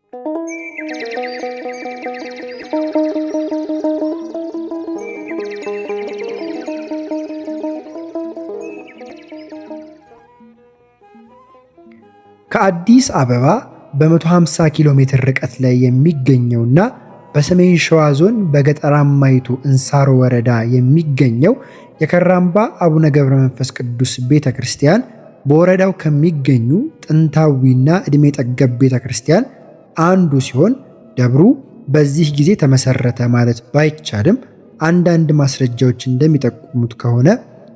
ከአዲስ አበባ በ150 ኪሎ ሜትር ርቀት ላይ የሚገኘውና በሰሜን ሸዋ ዞን በገጠራማይቱ እንሳሮ ወረዳ የሚገኘው የከራምባ አቡነ ገብረ መንፈስ ቅዱስ ቤተ ክርስቲያን በወረዳው ከሚገኙ ጥንታዊና ዕድሜ ጠገብ ቤተ ክርስቲያን አንዱ ሲሆን ደብሩ በዚህ ጊዜ ተመሰረተ ማለት ባይቻልም አንዳንድ ማስረጃዎች እንደሚጠቁሙት ከሆነ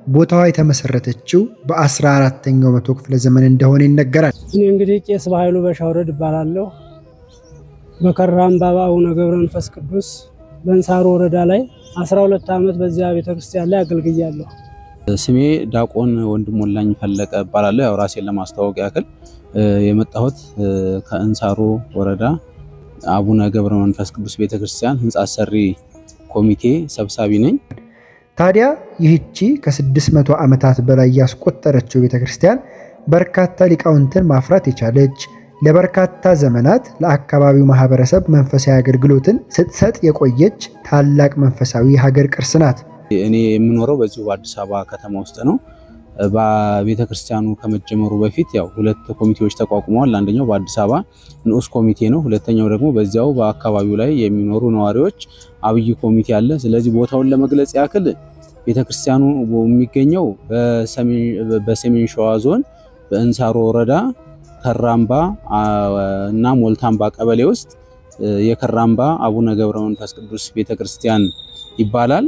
ቦታዋ የተመሰረተችው በ14ኛው መቶ ክፍለ ዘመን እንደሆነ ይነገራል። እኔ እንግዲህ ቄስ በኃይሉ በሻውረድ እባላለሁ። በከራምባ አቡነ ገብረ መንፈስ ቅዱስ በእንሳሮ ወረዳ ላይ 12 ዓመት በዚያ ቤተክርስቲያን ላይ አገልግያለሁ። ስሜ ዲያቆን ወንድሞላኝ ፈለቀ እባላለሁ። ያው ራሴን ለማስተዋወቅ ያክል የመጣሁት ከእንሳሮ ወረዳ አቡነ ገብረ መንፈስ ቅዱስ ቤተክርስቲያን ህንጻ አሰሪ ኮሚቴ ሰብሳቢ ነኝ። ታዲያ ይህቺ ከ600 ዓመታት በላይ ያስቆጠረችው ቤተክርስቲያን በርካታ ሊቃውንትን ማፍራት የቻለች ለበርካታ ዘመናት ለአካባቢው ማህበረሰብ መንፈሳዊ አገልግሎትን ስትሰጥ የቆየች ታላቅ መንፈሳዊ ሀገር ቅርስ ናት። እኔ የምኖረው በዚሁ በአዲስ አበባ ከተማ ውስጥ ነው። በቤተክርስቲያኑ ከመጀመሩ በፊት ያው ሁለት ኮሚቴዎች ተቋቁመዋል። አንደኛው በአዲስ አበባ ንዑስ ኮሚቴ ነው። ሁለተኛው ደግሞ በዚያው በአካባቢው ላይ የሚኖሩ ነዋሪዎች አብይ ኮሚቴ አለ። ስለዚህ ቦታውን ለመግለጽ ያክል ቤተክርስቲያኑ የሚገኘው በሰሜን ሸዋ ዞን በእንሳሮ ወረዳ ከራምባ እና ሞልታምባ ቀበሌ ውስጥ የከራምባ አቡነ ገብረ መንፈስ ቅዱስ ቤተክርስቲያን ይባላል።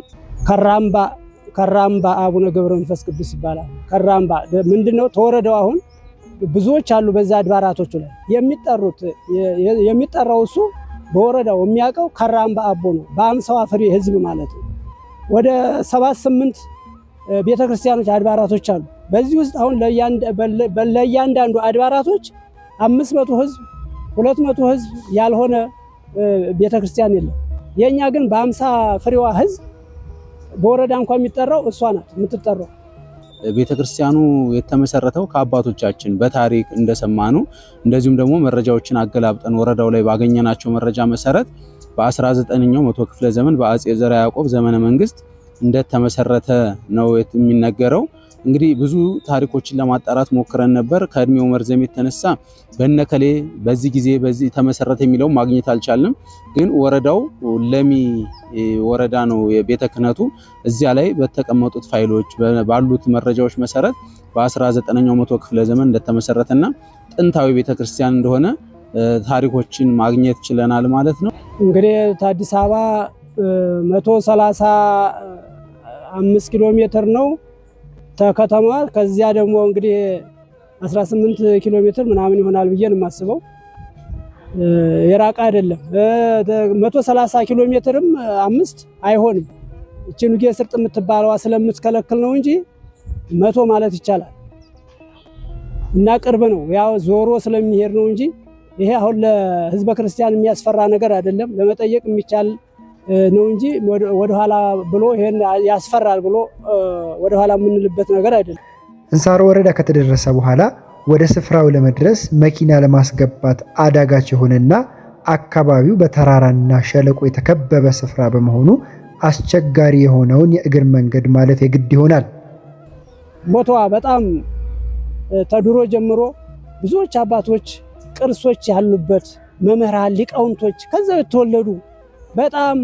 ከራምባ አቡነ ገብረ መንፈስ ቅዱስ ይባላል። ከራምባ ምንድነው? ተወረደው አሁን ብዙዎች አሉ። በዛ አድባራቶቹ ላይ የሚጠራው እሱ በወረዳው የሚያውቀው ከራምባ አቦ ነው። በአምሳዋ ፍሬ ህዝብ ማለት ነው። ወደ 78 ቤተክርስቲያኖች አድባራቶች አሉ። በዚህ ውስጥ አሁን ለእያንዳንዱ አድባራቶች 500 ህዝብ 200 ህዝብ ያልሆነ ቤተክርስቲያን የለም። የኛ ግን በ50 ፍሬዋ ህዝብ በወረዳ እንኳን የሚጠራው እሷ ናት የምትጠራው። ቤተክርስቲያኑ የተመሰረተው ከአባቶቻችን በታሪክ እንደሰማኑ እንደዚሁም ደግሞ መረጃዎችን አገላብጠን ወረዳው ላይ ባገኘናቸው መረጃ መሰረት በ19ኛው መቶ ክፍለ ዘመን በአጼ ዘርዓ ያዕቆብ ዘመነ መንግስት እንደተመሰረተ ነው የሚነገረው። እንግዲህ ብዙ ታሪኮችን ለማጣራት ሞክረን ነበር። ከእድሜው መርዘም የተነሳ በነከሌ በዚህ ጊዜ በዚህ ተመሰረተ የሚለው ማግኘት አልቻልንም። ግን ወረዳው ለሚ ወረዳ ነው የቤተ ክህነቱ። እዚያ ላይ በተቀመጡት ፋይሎች ባሉት መረጃዎች መሰረት በ19ኛው መቶ ክፍለ ዘመን እንደተመሰረተና ጥንታዊ ቤተክርስቲያን እንደሆነ ታሪኮችን ማግኘት ችለናል ማለት ነው። እንግዲህ ከአዲስ አበባ 135 ኪሎ ሜትር ነው ተከተማ። ከዚያ ደግሞ እንግዲህ 18 ኪሎ ሜትር ምናምን ይሆናል ብዬ ነው የማስበው። የራቀ አይደለም። 130 ኪሎ ሜትርም 5 አይሆንም። እቺ ኑጌ ስርጥ የምትባለዋ ስለምትከለክል ነው እንጂ 100 ማለት ይቻላል። እና ቅርብ ነው። ያው ዞሮ ስለሚሄድ ነው እንጂ ይሄ አሁን ለህዝበ ክርስቲያን የሚያስፈራ ነገር አይደለም። ለመጠየቅ የሚቻል ነው እንጂ ወደኋላ ብሎ ይሄን ያስፈራል ብሎ ወደኋላ የምንልበት ነገር አይደለም። እንሳሮ ወረዳ ከተደረሰ በኋላ ወደ ስፍራው ለመድረስ መኪና ለማስገባት አዳጋች የሆነና አካባቢው በተራራና ሸለቆ የተከበበ ስፍራ በመሆኑ አስቸጋሪ የሆነውን የእግር መንገድ ማለፍ የግድ ይሆናል። ቦታዋ በጣም ተድሮ ጀምሮ ብዙዎች አባቶች ቅርሶች ያሉበት መምህራን ሊቃውንቶች ከዛው የተወለዱ በጣም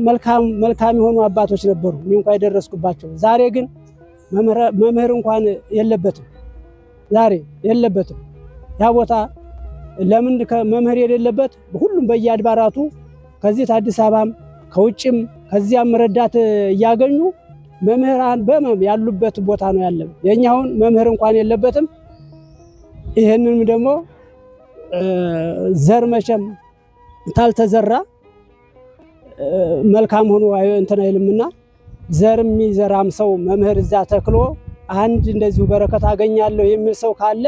መልካም የሆኑ አባቶች ነበሩ። እኔ እንኳን የደረስኩባቸው። ዛሬ ግን መምህር እንኳን የለበትም። ዛሬ የለበትም ያ ቦታ። ለምን መምህር የሌለበት? ሁሉም በየአድባራቱ ከዚህ አዲስ አበባም ከውጭም ከዚያም ረዳት እያገኙ መምህራን ያሉበት ቦታ ነው ያለው። የኛውን መምህር እንኳን የለበትም። ይሄንንም ደግሞ ዘር መቼም ታልተዘራ መልካም ሆኖ እንትን አይልምና ዘር የሚዘራም ሰው መምህር እዛ ተክሎ አንድ እንደዚሁ በረከት አገኛለሁ የሚል ሰው ካለ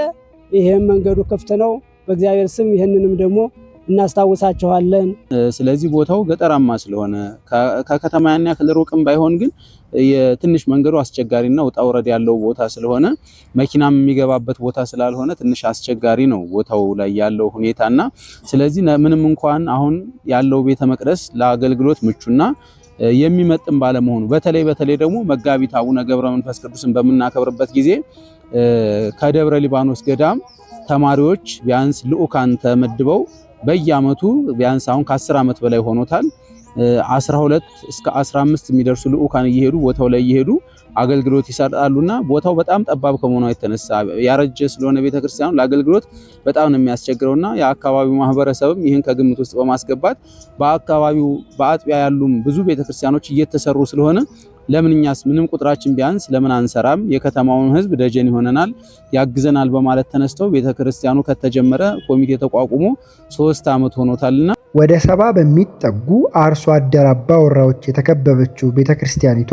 ይሄም መንገዱ ክፍት ነው። በእግዚአብሔር ስም ይሄንንም ደግሞ እናስታውሳቸዋለን። ስለዚህ ቦታው ገጠራማ ስለሆነ ከከተማ ያን ያክል ሩቅም ባይሆን ግን የትንሽ መንገዱ አስቸጋሪና ውጣ ውረድ ያለው ቦታ ስለሆነ መኪናም የሚገባበት ቦታ ስላልሆነ ትንሽ አስቸጋሪ ነው ቦታው ላይ ያለው ሁኔታና ስለዚህ ምንም እንኳን አሁን ያለው ቤተ መቅደስ ለአገልግሎት ምቹና የሚመጥን ባለመሆኑ በተለይ ደግሞ መጋቢት አቡነ ገብረ መንፈስ ቅዱስን በመናከብርበት ጊዜ ከደብረ ሊባኖስ ገዳም ተማሪዎች ቢያንስ ልኡካን ተመድበው በየአመቱ ቢያንስ አሁን ከ10 አመት በላይ ሆኖታል 12 እስከ 15 የሚደርሱ ልኡካን እየሄዱ ቦታው ላይ እየሄዱ አገልግሎት ይሰጣሉና ቦታው በጣም ጠባብ ከመሆኑ የተነሳ ያረጀ ስለሆነ ቤተክርስቲያኑ ለአገልግሎት በጣም ነው የሚያስቸግረውና የአካባቢው ማህበረሰብም ይህን ከግምት ውስጥ በማስገባት በአካባቢው በአጥቢያ ያሉም ብዙ ቤተክርስቲያኖች እየተሰሩ ስለሆነ ለምንኛስ ምንም ቁጥራችን ቢያንስ ለምን አንሰራም የከተማውን ህዝብ ደጀን ይሆነናል ያግዘናል በማለት ተነስተው ቤተክርስቲያኑ ከተጀመረ ኮሚቴ ተቋቁሞ 3 አመት ሆኖታልና ወደ 70 በሚጠጉ አርሶ አደር አባወራዎች የተከበበችው ቤተክርስቲያኒቷ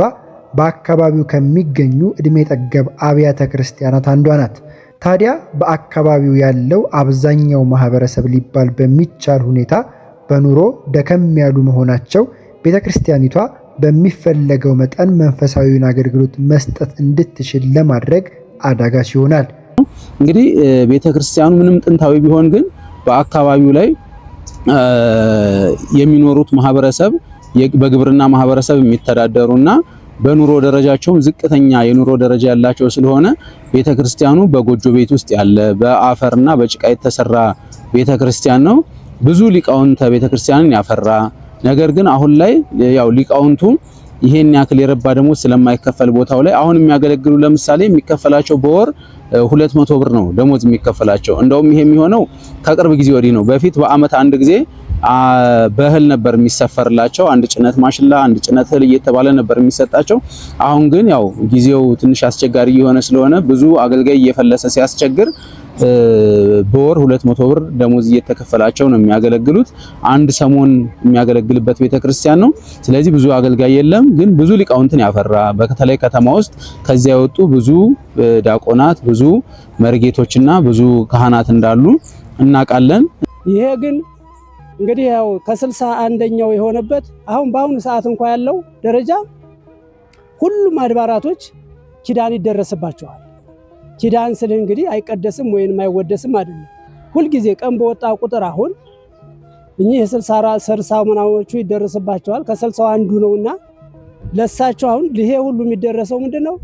በአካባቢው ከሚገኙ እድሜ ጠገብ አብያተ ክርስቲያናት አንዷ ናት። ታዲያ በአካባቢው ያለው አብዛኛው ማህበረሰብ ሊባል በሚቻል ሁኔታ በኑሮ ደከም ያሉ መሆናቸው ቤተክርስቲያኒቷ በሚፈለገው መጠን መንፈሳዊውን አገልግሎት መስጠት እንድትችል ለማድረግ አዳጋች ይሆናል። እንግዲህ ቤተክርስቲያኑ ምንም ጥንታዊ ቢሆን ግን በአካባቢው ላይ የሚኖሩት ማህበረሰብ በግብርና ማህበረሰብ የሚተዳደሩና በኑሮ ደረጃቸው ዝቅተኛ የኑሮ ደረጃ ያላቸው ስለሆነ ቤተክርስቲያኑ በጎጆ ቤት ውስጥ ያለ በአፈርና በጭቃ የተሰራ ቤተክርስቲያን ነው። ብዙ ሊቃውንተ ቤተክርስቲያንን ያፈራ ነገር ግን አሁን ላይ ያው ሊቃውንቱ ይሄን ያክል የረባ ደሞዝ ስለማይከፈል ቦታው ላይ አሁን የሚያገለግሉ ለምሳሌ የሚከፈላቸው በወር 200 ብር ነው ደሞዝ የሚከፈላቸው። እንደውም ይሄ የሚሆነው ከቅርብ ጊዜ ወዲህ ነው። በፊት በአመት አንድ ጊዜ በእህል ነበር የሚሰፈርላቸው አንድ ጭነት ማሽላ አንድ ጭነት እህል እየተባለ ነበር የሚሰጣቸው። አሁን ግን ያው ጊዜው ትንሽ አስቸጋሪ የሆነ ስለሆነ ብዙ አገልጋይ እየፈለሰ ሲያስቸግር በወር 200 ብር ደሞዝ እየተከፈላቸው ነው የሚያገለግሉት። አንድ ሰሞን የሚያገለግልበት ቤተክርስቲያን ነው። ስለዚህ ብዙ አገልጋይ የለም፣ ግን ብዙ ሊቃውንትን ያፈራ በተለይ ከተማ ውስጥ ከዚያ የወጡ ብዙ ዲያቆናት ብዙ መርጌቶችና ብዙ ካህናት እንዳሉ እናውቃለን። ይሄ ግን እንግዲህ ያው ከ61ኛው የሆነበት አሁን በአሁኑ ሰዓት እንኳን ያለው ደረጃ ሁሉም አድባራቶች ኪዳን ይደረስባቸዋል። ኪዳን ስለ እንግዲህ አይቀደስም ወይንም አይወደስም አይደለም። ሁልጊዜ ቀን በወጣ ቁጥር አሁን እኚህ የ64 ሰርሳው ምናዎቹ ይደረስባቸዋል። ከ60 አንዱ ነውና ለሳቸው አሁን ይሄ ሁሉ የሚደረሰው ምንድነው?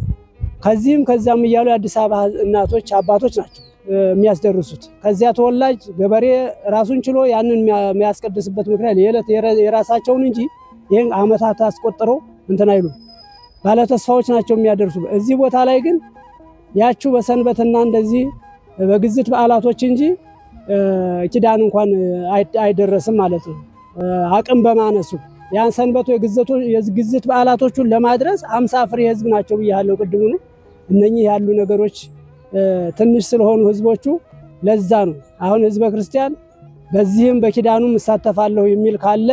ከዚህም ከዛም እያሉ የአዲስ አበባ እናቶች አባቶች ናቸው የሚያስደርሱት። ከዚያ ተወላጅ ገበሬ ራሱን ችሎ ያንን የሚያስቀድስበት ምክንያት የዕለት የራሳቸውን እንጂ ይሄን አመታት አስቆጥረው እንትን አይሉ ባለ ተስፋዎች ናቸው የሚያደርሱ። እዚህ ቦታ ላይ ግን ያችሁ በሰንበትና እንደዚህ በግዝት በዓላቶች እንጂ ኪዳን እንኳን አይደረስም ማለት ነው። አቅም በማነሱ ያን ሰንበቱ የግዝት በዓላቶቹን ለማድረስ 50 ፍሬ ህዝብ ናቸው ብያለሁ ቅድሙ ነው። እነኚህ ያሉ ነገሮች ትንሽ ስለሆኑ ህዝቦቹ ለዛ ነው አሁን ህዝበ ክርስቲያን በዚህም በኪዳኑም እሳተፋለሁ የሚል ካለ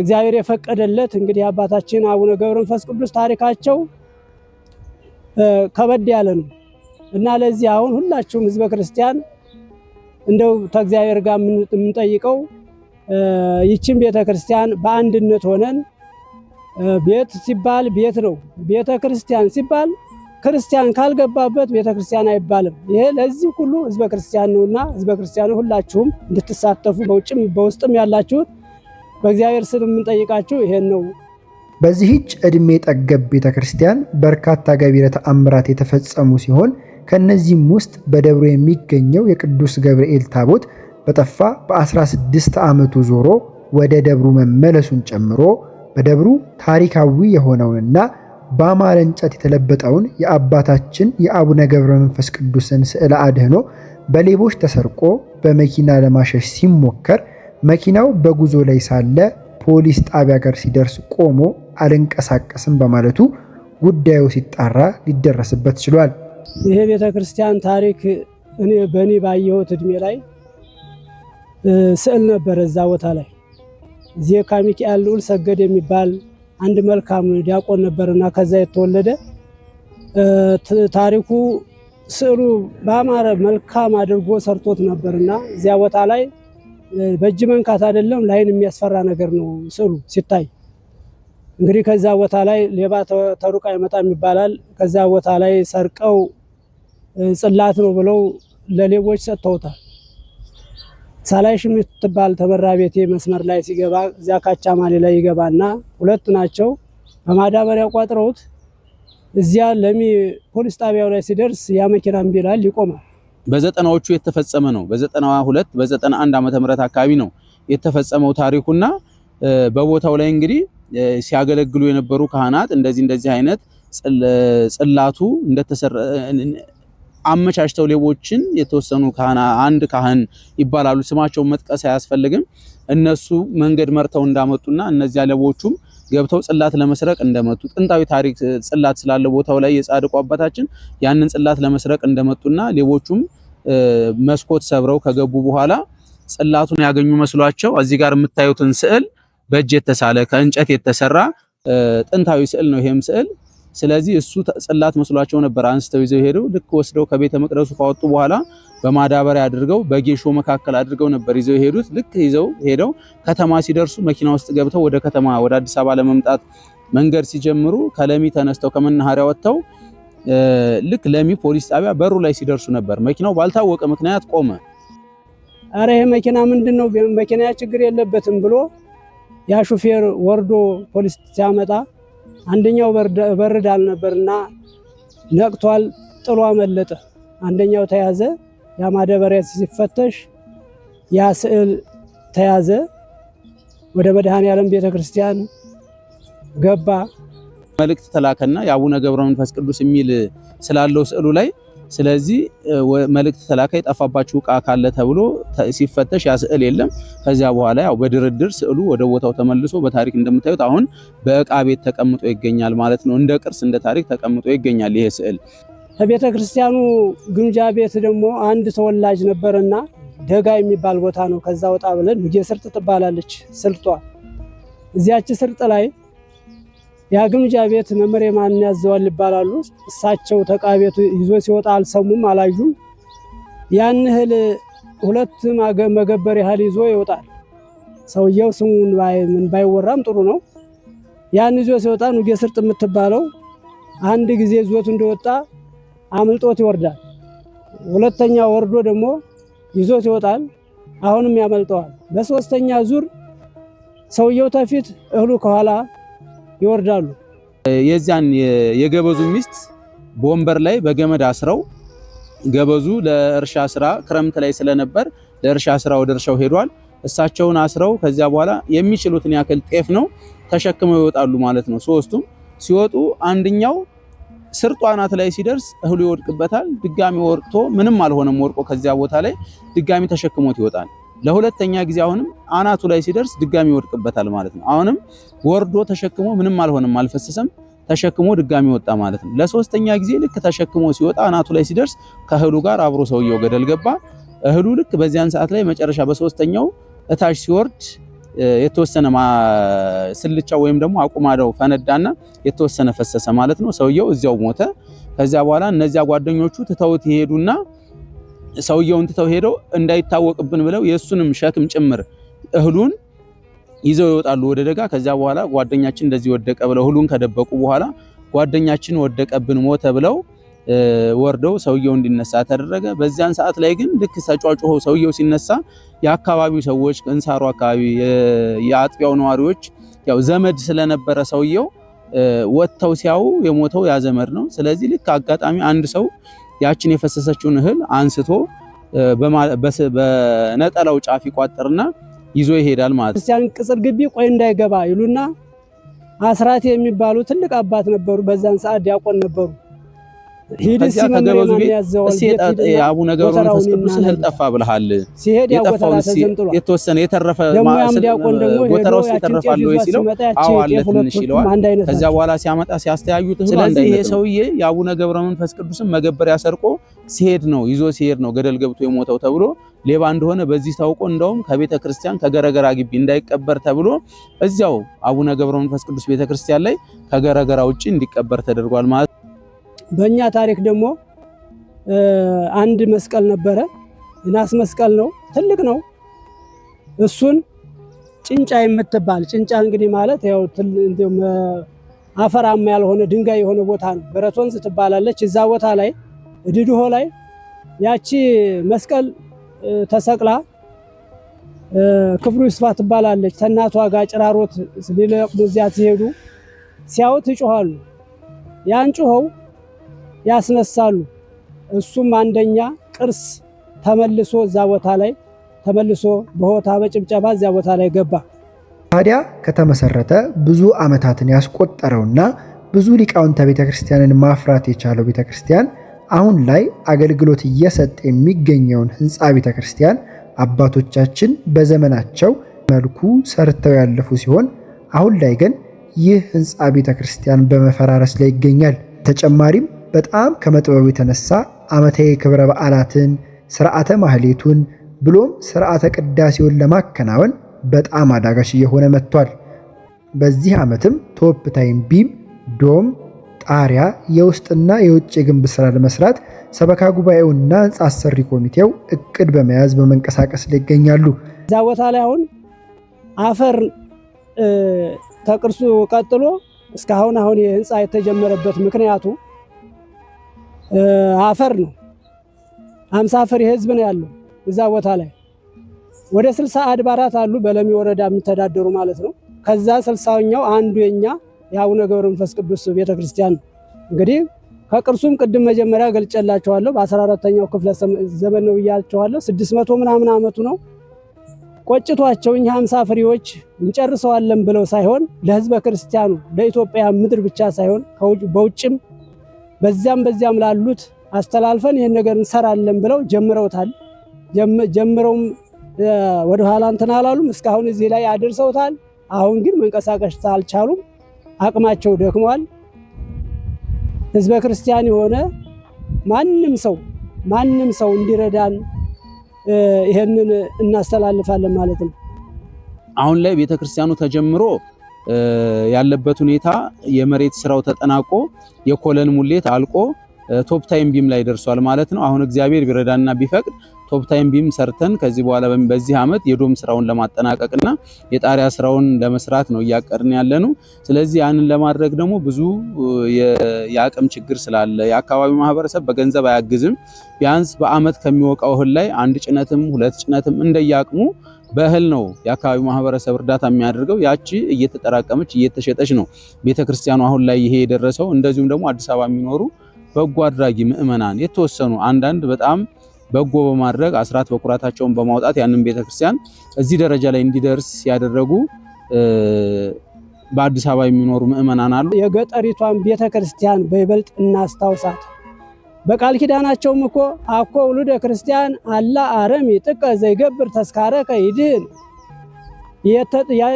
እግዚአብሔር የፈቀደለት እንግዲህ አባታችን አቡነ ገብረ መንፈስ ቅዱስ ታሪካቸው ከበድ ያለ ነው እና ለዚህ አሁን ሁላችሁም ህዝበ ክርስቲያን እንደው ከእግዚአብሔር ጋር የምንጠይቀው ይችን ቤተክርስቲያን በአንድነት ሆነን ቤት ሲባል ቤት ነው፣ ቤተክርስቲያን ሲባል ክርስቲያን ካልገባበት ቤተክርስቲያን አይባልም። ይሄ ለዚህ ሁሉ ህዝበ ክርስቲያን ነውና ህዝበ ክርስቲያኑ ሁላችሁም እንድትሳተፉ በውጭም በውስጥም ያላችሁት በእግዚአብሔር ስም የምንጠይቃችሁ ይሄን ነው። በዚህች ዕድሜ ጠገብ ቤተክርስቲያን በርካታ ገቢረ ተአምራት የተፈጸሙ ሲሆን ከነዚህም ውስጥ በደብሩ የሚገኘው የቅዱስ ገብርኤል ታቦት በጠፋ በ16 ዓመቱ ዞሮ ወደ ደብሩ መመለሱን ጨምሮ በደብሩ ታሪካዊ የሆነውንና በአማረ እንጨት የተለበጠውን የአባታችን የአቡነ ገብረ መንፈስ ቅዱስን ስዕለ አድኅኖ በሌቦች ተሰርቆ በመኪና ለማሸሽ ሲሞከር መኪናው በጉዞ ላይ ሳለ ፖሊስ ጣቢያ ጋር ሲደርስ ቆሞ አልንቀሳቀስም በማለቱ ጉዳዩ ሲጣራ ሊደረስበት ችሏል። ይሄ ቤተክርስቲያን ታሪክ በእኔ ባየሁት እድሜ ላይ ስዕል ነበር። እዛ ቦታ ላይ ዜካ ሚካኤል ልዑል ሰገድ የሚባል አንድ መልካም ዲያቆን ነበርና ከዛ የተወለደ ታሪኩ ስዕሉ በአማረ መልካም አድርጎ ሰርቶት ነበርና እዚያ ቦታ ላይ በእጅ መንካት አይደለም ላይን የሚያስፈራ ነገር ነው ስዕሉ ሲታይ። እንግዲህ ከዛ ቦታ ላይ ሌባ ተሩቅ አይመጣም ይባላል። ከዛ ቦታ ላይ ሰርቀው ጽላት ነው ብለው ለሌቦች ሰጥተውታል። ሳላይሽ የምትባል ተመራ ቤቴ መስመር ላይ ሲገባ እዚያ ካቻማሌ ላይ ይገባና ሁለት ናቸው በማዳበሪያ ቋጥረውት እዚያ ለሚ ፖሊስ ጣቢያው ላይ ሲደርስ ያ መኪና እምቢላል ይቆማል። በዘጠናዎቹ የተፈጸመ ነው። በ92 በ91 ዓመተ ምህረት አካባቢ ነው የተፈጸመው ታሪኩና በቦታው ላይ እንግዲህ ሲያገለግሉ የነበሩ ካህናት እንደዚህ አይነት ጽላቱ እንደተሰራ አመቻችተው ሌቦችን የተወሰኑ አንድ ካህን ይባላሉ፣ ስማቸውን መጥቀስ አያስፈልግም። እነሱ መንገድ መርተው እንዳመጡና እነዚያ ሌቦቹም ገብተው ጽላት ለመስረቅ እንደመጡ ጥንታዊ ታሪክ ጽላት ስላለ ቦታው ላይ የጻድቁ አባታችን ያንን ጽላት ለመስረቅ እንደመጡና ሌቦቹም መስኮት ሰብረው ከገቡ በኋላ ጽላቱን ያገኙ መስሏቸው እዚህ ጋር የምታዩትን ስዕል በእጅ የተሳለ ከእንጨት የተሰራ ጥንታዊ ስዕል ነው ይሄም ስዕል። ስለዚህ እሱ ጽላት መስሏቸው ነበር አንስተው ይዘው ሄደው ልክ ወስደው ከቤተ መቅደሱ ካወጡ በኋላ በማዳበሪያ አድርገው በጌሾ መካከል አድርገው ነበር ይዘው ሄዱት። ልክ ይዘው ሄደው ከተማ ሲደርሱ መኪና ውስጥ ገብተው ወደ ከተማ ወደ አዲስ አበባ ለመምጣት መንገድ ሲጀምሩ ከለሚ ተነስተው ከመናኸሪያ ወጥተው ልክ ለሚ ፖሊስ ጣቢያ በሩ ላይ ሲደርሱ ነበር መኪናው ባልታወቀ ምክንያት ቆመ። አረ ይሄ መኪና ምንድነው? መኪና ችግር የለበትም ብሎ ያ ሹፌር ወርዶ ፖሊስ ሲያመጣ አንደኛው በርዳል ነበርና ነቅቷል፣ ጥሎ አመለጠ። አንደኛው ተያዘ። ያ ማዳበሪያ ሲፈተሽ ያ ስዕል ተያዘ። ወደ መድኃኔዓለም ቤተክርስቲያን ገባ። መልእክት ተላከና የአቡነ ገብረ መንፈስ ቅዱስ የሚል ስላለው ስዕሉ ላይ ስለዚህ መልእክት ተላከ። የጠፋባችሁ ዕቃ ካለ ተብሎ ሲፈተሽ ያ ስዕል የለም። ከዚያ በኋላ ያው በድርድር ስዕሉ ወደ ቦታው ተመልሶ በታሪክ እንደምታዩት አሁን በዕቃ ቤት ተቀምጦ ይገኛል ማለት ነው። እንደ ቅርስ እንደ ታሪክ ተቀምጦ ይገኛል ይሄ ስዕል። ከቤተ ክርስቲያኑ ግምጃ ቤት ደግሞ አንድ ተወላጅ ነበርና ደጋ የሚባል ቦታ ነው። ከዛ ወጣ ብለን ንጌ ስርጥ ትባላለች ስልጧ። እዚያች ስርጥ ላይ ያ ግምጃ ቤት መምሬ ማን ያዘዋል ይባላሉ። እሳቸው ተቃ ቤቱ ይዞ ሲወጣ አልሰሙም አላዩም። ያን እህል ሁለት መገበር ያህል ይዞ ይወጣል። ሰውየው ስሙን ምን ባይወራም ጥሩ ነው። ያን ይዞ ሲወጣ ንጌ ስርጥ የምትባለው አንድ ጊዜ ይዞት እንደወጣ አምልጦት ይወርዳል። ሁለተኛ ወርዶ ደግሞ ይዞት ይወጣል፣ አሁንም ያመልጠዋል። በሶስተኛ ዙር ሰውየው ተፊት እህሉ ከኋላ ይወርዳሉ። የዚያን የገበዙ ሚስት በወንበር ላይ በገመድ አስረው ገበዙ ለእርሻ ስራ ክረምት ላይ ስለነበር ለእርሻ ስራ ወደ እርሻው ሄዷል። እሳቸውን አስረው ከዚያ በኋላ የሚችሉትን ያክል ጤፍ ነው ተሸክመው ይወጣሉ ማለት ነው። ሶስቱም ሲወጡ አንደኛው ስርጧ አናት ላይ ሲደርስ እህሉ ይወድቅበታል። ድጋሚ ወርቆ ምንም አልሆነም። ወርቆ ከዚያ ቦታ ላይ ድጋሚ ተሸክሞት ይወጣል። ለሁለተኛ ጊዜ አሁንም አናቱ ላይ ሲደርስ ድጋሚ ይወድቅበታል ማለት ነው። አሁንም ወርዶ ተሸክሞ ምንም አልሆነም፣ አልፈሰሰም፣ ተሸክሞ ድጋሚ ወጣ ማለት ነው። ለሶስተኛ ጊዜ ልክ ተሸክሞ ሲወጣ አናቱ ላይ ሲደርስ ከእህሉ ጋር አብሮ ሰውየው ገደል ገባ። እህሉ ልክ በዚያን ሰዓት ላይ መጨረሻ በሶስተኛው እታች ሲወርድ የተወሰነ ስልቻ ወይም ደግሞ አቁማዳው ፈነዳና የተወሰነ ፈሰሰ ማለት ነው። ሰውየው እዚያው ሞተ። ከዚያ በኋላ እነዚያ ጓደኞቹ ትተውት ይሄዱና ሰውየውን ትተው ሄደው እንዳይታወቅብን ብለው የሱንም ሸክም ጭምር እህሉን ይዘው ይወጣሉ ወደ ደጋ። ከዚያ በኋላ ጓደኛችን እንደዚህ ወደቀ ብለው እህሉን ከደበቁ በኋላ ጓደኛችን ወደቀብን ሞተ ብለው ወርደው ሰውየው እንዲነሳ ተደረገ። በዚያን ሰዓት ላይ ግን ልክ ተጫጫሁ ሰውየው ሲነሳ የአካባቢው ሰዎች እንሳሩ አካባቢ የአጥቢያው ነዋሪዎች ያው ዘመድ ስለነበረ ሰውየው ወጥተው ሲያዩ የሞተው ያ ዘመድ ነው። ስለዚህ ልክ አጋጣሚ አንድ ሰው ያችን የፈሰሰችውን እህል አንስቶ በነጠላው ጫፍ ይቋጥርና ይዞ ይሄዳል ማለት ነው። ክርስቲያን ቅጽር ግቢ ቆይ እንዳይገባ ይሉና አስራት የሚባሉ ትልቅ አባት ነበሩ። በዛን ሰዓት ዲያቆን ነበሩ። ከዚያ ከገበዙ ቤት አቡነ ገብረ መንፈስ ቅዱስ እህል ጠፋ ብለሃል። ሲሄድ ያጎተራ ተዘንጥሏል። የተወሰነ የተረፈ ጎተራ ውስጥ የተረፋል ወይ ሲለው አዎ አለ ትንሽ ይለዋል። ከዚያ በኋላ ሲያመጣ ሲያስተያዩት ስለዚህ ይሄ ሰውዬ የአቡነ ገብረ መንፈስ ቅዱስን መገበሪያ ሰርቆ ሲሄድ ነው ይዞ ሲሄድ ነው ገደል ገብቶ የሞተው ተብሎ ሌባ እንደሆነ በዚህ ታውቆ እንደውም ከቤተ ክርስቲያን ከገረገራ ግቢ እንዳይቀበር ተብሎ እዚያው አቡነ ገብረ መንፈስ ቅዱስ ቤተ ክርስቲያን ላይ ከገረገራ ውጪ እንዲቀበር ተደርጓል ማለት። በእኛ ታሪክ ደግሞ አንድ መስቀል ነበረ። የናስ መስቀል ነው፣ ትልቅ ነው። እሱን ጭንጫ የምትባል ጭንጫ እንግዲህ ማለት ያው አፈራማ ያልሆነ ድንጋይ የሆነ ቦታ ነው። በረት ወንዝ ትባላለች። እዛ ቦታ ላይ ድድሆ ላይ ያቺ መስቀል ተሰቅላ ክብሩ ይስፋ ትባላለች። ተናቷ ጋር ጭራሮት ሊለቅሙ እዚያ ሲሄዱ ሲያዩት ይጮሃሉ። ያን ጮኸው ያስነሳሉ። እሱም አንደኛ ቅርስ ተመልሶ እዛ ቦታ ላይ ተመልሶ በሆታ በጭብጨባ እዚያ ቦታ ላይ ገባ። ታዲያ ከተመሰረተ ብዙ ዓመታትን ያስቆጠረውና ብዙ ሊቃውንተ ቤተክርስቲያንን ማፍራት የቻለው ቤተክርስቲያን አሁን ላይ አገልግሎት እየሰጠ የሚገኘውን ህንፃ ቤተክርስቲያን አባቶቻችን በዘመናቸው መልኩ ሰርተው ያለፉ ሲሆን አሁን ላይ ግን ይህ ህንፃ ቤተክርስቲያን በመፈራረስ ላይ ይገኛል። ተጨማሪም በጣም ከመጥበቡ የተነሳ ዓመታዊ ክብረ በዓላትን፣ ስርዓተ ማህሌቱን ብሎም ስርዓተ ቅዳሴውን ለማከናወን በጣም አዳጋች እየሆነ መጥቷል። በዚህ ዓመትም ቶፕ ታይም ቢም፣ ዶም፣ ጣሪያ፣ የውስጥና የውጭ የግንብ ስራ ለመስራት ሰበካ ጉባኤውና ህንፃ አሰሪ ኮሚቴው እቅድ በመያዝ በመንቀሳቀስ ላይ ይገኛሉ። እዛ ቦታ ላይ አሁን አፈር ከቅርሱ ቀጥሎ እስካሁን አሁን የህንፃ የተጀመረበት ምክንያቱ አፈር ነው። 50 ፍሬ ህዝብ ነው ያለው እዛ ቦታ ላይ። ወደ 60 አድባራት አሉ በለሚ ወረዳ የሚተዳደሩ ማለት ነው። ከዛ 60ኛው አንዱ የኛ የአቡነ ገብረ መንፈስ ቅዱስ ቤተክርስቲያን ነው። እንግዲህ ከቅርሱም ቅድም መጀመሪያ ገልጨላችኋለሁ። በ14ኛው ክፍለ ዘመን ነው ብያችኋለሁ። 600 ምናምን ዓመቱ ነው። ቆጭቷቸው እኛ 50 ፍሬዎች እንጨርሰዋለን ብለው ሳይሆን ለህዝበ ክርስቲያኑ ለኢትዮጵያ ምድር ብቻ ሳይሆን በውጭም በዚያም ላሉት አስተላልፈን ይሄን ነገር እንሰራለን ብለው ጀምረውታል። ጀምረውም ወደ ኋላ እንትን አላሉም። እስካሁን እዚህ ላይ አድርሰውታል። አሁን ግን መንቀሳቀስ አልቻሉም። አቅማቸው ደክሟል። ህዝበ ክርስቲያን የሆነ ማንም ሰው እንዲረዳን ይሄንን እናስተላልፋለን ማለት ነው። አሁን ላይ ቤተክርስቲያኑ ተጀምሮ ያለበት ሁኔታ የመሬት ስራው ተጠናቆ የኮለን ሙሌት አልቆ ቶፕ ታይም ቢም ላይ ደርሷል ማለት ነው። አሁን እግዚአብሔር ቢረዳና ቢፈቅድ ቶፕ ታይም ቢም ሰርተን ከዚህ በኋላ በዚህ ዓመት የዶም ስራውን ለማጠናቀቅና የጣሪያ ስራውን ለመስራት ነው እያቀድን ያለነው። ስለዚህ ያንን ለማድረግ ደግሞ ብዙ የአቅም ችግር ስላለ የአካባቢው ማህበረሰብ በገንዘብ አያግዝም። ቢያንስ በአመት ከሚወቃው እህል ላይ አንድ ጭነትም ሁለት ጭነትም እንደያቅሙ በእህል ነው የአካባቢው ማህበረሰብ እርዳታ የሚያደርገው። ያቺ እየተጠራቀመች እየተሸጠች ነው ቤተክርስቲያኑ አሁን ላይ ይሄ የደረሰው። እንደዚሁም ደግሞ አዲስ አበባ የሚኖሩ በጎ አድራጊ ምእመናን የተወሰኑ አንዳንድ በጣም በጎ በማድረግ አስራት በኩራታቸውን በማውጣት ያንን ቤተክርስቲያን እዚህ ደረጃ ላይ እንዲደርስ ያደረጉ በአዲስ አበባ የሚኖሩ ምእመናን አሉ። የገጠሪቷን ቤተክርስቲያን በይበልጥ እናስታውሳት። በቃል ኪዳናቸውም እኮ አኮ ውሉደ ክርስቲያን አላ አረም ይጥቀ ዘይገብር ተስካረከ ይድህን፣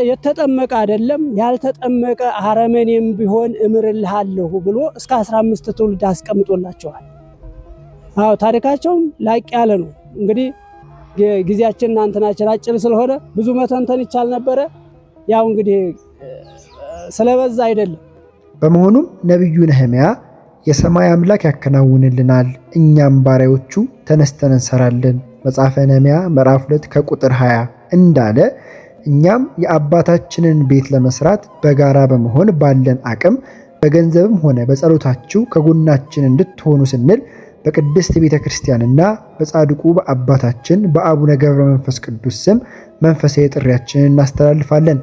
የተጠመቀ አይደለም ያልተጠመቀ አረመኔም ቢሆን እምርልሃለሁ ብሎ እስከ 15 ትውልድ አስቀምጦላቸዋል። አዎ ታሪካቸውም ላቅ ያለ ነው። እንግዲህ ጊዜያችንና እንትናችን አጭር ስለሆነ ብዙ መተንተን ይቻል ነበረ። ያው እንግዲህ ስለበዛ አይደለም። በመሆኑም ነብዩ ነህምያ የሰማይ አምላክ ያከናውንልናል፣ እኛም ባሪያዎቹ ተነስተን እንሰራለን መጽሐፈ ነህምያ ምዕራፍ 2 ከቁጥር 20 እንዳለ እኛም የአባታችንን ቤት ለመስራት በጋራ በመሆን ባለን አቅም በገንዘብም ሆነ በጸሎታችሁ ከጎናችን እንድትሆኑ ስንል በቅድስት ቤተክርስቲያንና በጻድቁ በአባታችን በአቡነ ገብረ መንፈስ ቅዱስ ስም መንፈሳዊ ጥሪያችንን እናስተላልፋለን።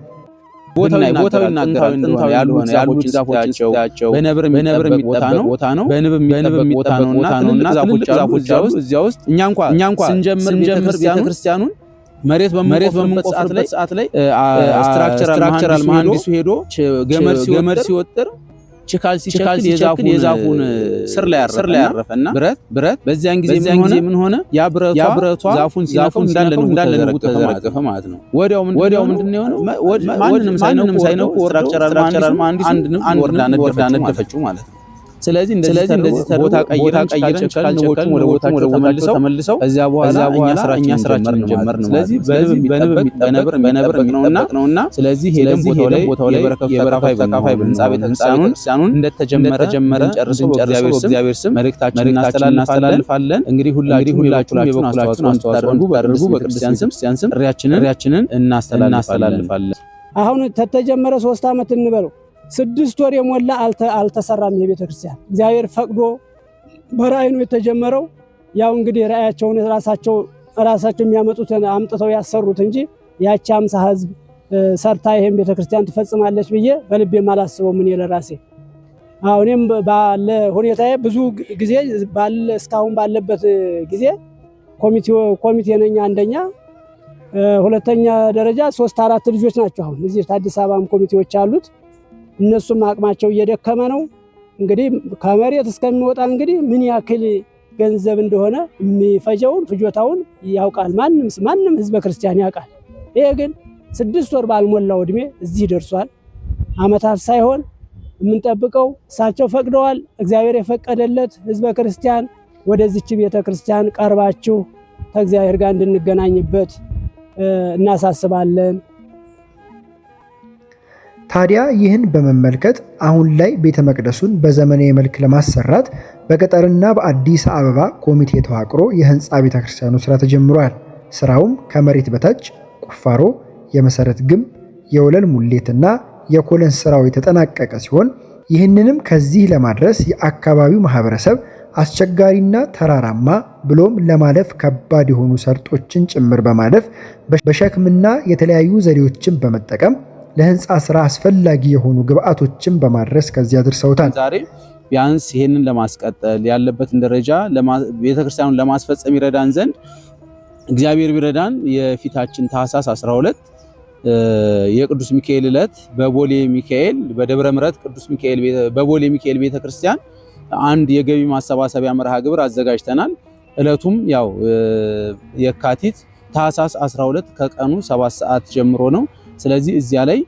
ቦታው ይናገራል። ጥንታዊ ያሉት ዛፎች በነብር የሚጠበቅ ቦታ ነው። በንብ የሚጠበቅ ቦታ ነውና ትልልቅ ዛፎች አሉ እዚያ ውስጥ እኛ እንኳን ስንጀምር ቤተክርስቲያኑን መሬት በምንቆፍርበት ሰዓት ላይ ስትራክቸራል መሐንዲሱ ሄዶ ገመድ ሲወጥር ችካል ሲቸክል የዛፉን ስር ላይ ያረፈና ብረት በዚያን ጊዜ ምን ሆነ? ያ ብረቷ ዛፉን ሲነካው እንዳለ ነው ተዘረገፈ ማለት ነው። ወዲያው ምንድነው የሆነው? ማንንም ሳይነኩ ስትራክቸራል መሐንዲሱ አንድ ንብ ወርዳ ነደፈችው ማለት ነው። ስለዚህ እንደዚህ ቦታ ቀይረን ቸከልን ወደ ቦታቸው ተመልሰው ከዚያ በኋላ እኛ ስራችንን ጀመርን። ስለዚህ በነብር ነውና ስለዚህ ሄደን ቦታው ላይ የበረከቱ ተካፋይ ህንጻ ቤተክርስቲያኑን እንደተጀመረ ጨርሰው በእግዚአብሔር ስም መልእክታችንን እናስተላልፋለን። እንግዲህ ሁላችሁም የበኩላችሁን አስተዋጽኦ አድርጉ። በክርስቲያን ስም ጥሪያችንን እናስተላልፋለን። አሁን ተተጀመረ 3 ዓመት እንበለው 6 ወር የሞላ አልተሰራም። ይሄ ቤተክርስቲያን እግዚአብሔር ፈቅዶ በራእይ ነው የተጀመረው። ያው እንግዲህ ራእያቸውን ራሳቸው የሚያመጡትን አምጥተው ያሰሩት እንጂ ያቺ 50 ህዝብ ሰርታ ይሄን ቤተክርስቲያን ትፈጽማለች ብዬ በልቤም አላስበው ምን ለራሴ። አሁንም ባለ ሁኔታዬ ብዙ ጊዜ እስካሁን ባለበት ጊዜ ኮሚቴ ነኝ። አንደኛ ሁለተኛ ደረጃ 3-4 ልጆች ናቸው። አሁን እዚህ አዲስ አበባም ኮሚቴዎች አሉት። እነሱም አቅማቸው እየደከመ ነው። እንግዲህ ከመሬት እስከሚወጣ እንግዲህ ምን ያክል ገንዘብ እንደሆነ የሚፈጀውን ፍጆታውን ያውቃል። ማንም ህዝበ ክርስቲያን ያውቃል። ይሄ ግን 6 ወር ባልሞላው እድሜ እዚህ ደርሷል። አመታት ሳይሆን የምንጠብቀው እሳቸው ፈቅደዋል። እግዚአብሔር የፈቀደለት ህዝበ ክርስቲያን ወደዚች ቤተክርስቲያን ቀርባችሁ ከእግዚአብሔር ጋር እንድንገናኝበት እናሳስባለን። ታዲያ ይህን በመመልከት አሁን ላይ ቤተ መቅደሱን በዘመናዊ መልክ ለማሰራት በገጠርና በአዲስ አበባ ኮሚቴ ተዋቅሮ የህንፃ ቤተክርስቲያኑ ስራ ተጀምሯል። ስራውም ከመሬት በታች ቁፋሮ፣ የመሰረት ግንብ፣ የወለል ሙሌትና የኮለን ስራው የተጠናቀቀ ሲሆን ይህንንም ከዚህ ለማድረስ የአካባቢው ማህበረሰብ አስቸጋሪና ተራራማ ብሎም ለማለፍ ከባድ የሆኑ ሰርጦችን ጭምር በማለፍ በሸክምና የተለያዩ ዘዴዎችን በመጠቀም ለህንፃ ስራ አስፈላጊ የሆኑ ግብአቶችን በማድረስ ከዚህ አድርሰውታል። ዛሬ ቢያንስ ይሄንን ለማስቀጠል ያለበትን ደረጃ ቤተክርስቲያኑን ለማስፈጸም ይረዳን ዘንድ እግዚአብሔር ቢረዳን የፊታችን ታኅሳስ 12 የቅዱስ ሚካኤል ዕለት በቦሌ ሚካኤል በደብረ ምሕረት ቅዱስ ሚካኤል በቦሌ ሚካኤል ቤተክርስቲያን አንድ የገቢ ማሰባሰቢያ መርሃ ግብር አዘጋጅተናል። ዕለቱም ያው የካቲት ታኅሳስ 12 ከቀኑ 7 ሰዓት ጀምሮ ነው። ስለዚህ እዚያ ላይ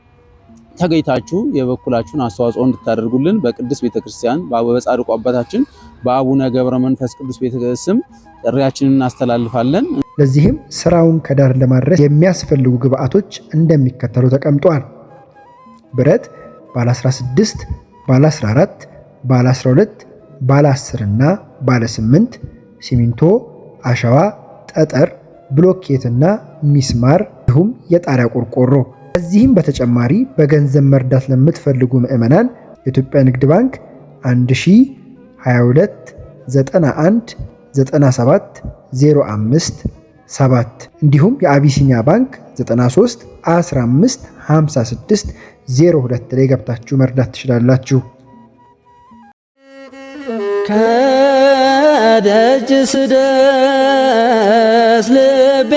ተገኝታችሁ የበኩላችሁን አስተዋጽኦ እንድታደርጉልን በቅድስት ቤተክርስቲያን በጻድቁ አባታችን በአቡነ ገብረ መንፈስ ቅዱስ ቤተክርስቲያን ጥሪያችንን እናስተላልፋለን። ለዚህም ስራውን ከዳር ለማድረስ የሚያስፈልጉ ግብአቶች እንደሚከተሉ ተቀምጧል። ብረት ባለ 16፣ ባለ 14፣ ባለ 12፣ ባለ 10 እና ባለ 8፣ ሲሚንቶ፣ አሸዋ፣ ጠጠር፣ ብሎኬትና ሚስማር እንዲሁም የጣሪያ ቆርቆሮ። ከዚህም በተጨማሪ በገንዘብ መርዳት ለምትፈልጉ ምዕመናን የኢትዮጵያ ንግድ ባንክ 1022 91 97 05 7 እንዲሁም የአቢሲኒያ ባንክ 93 15 56 02 ላይ ገብታችሁ መርዳት ትችላላችሁ። ከደጅ ስደርስ ልቤ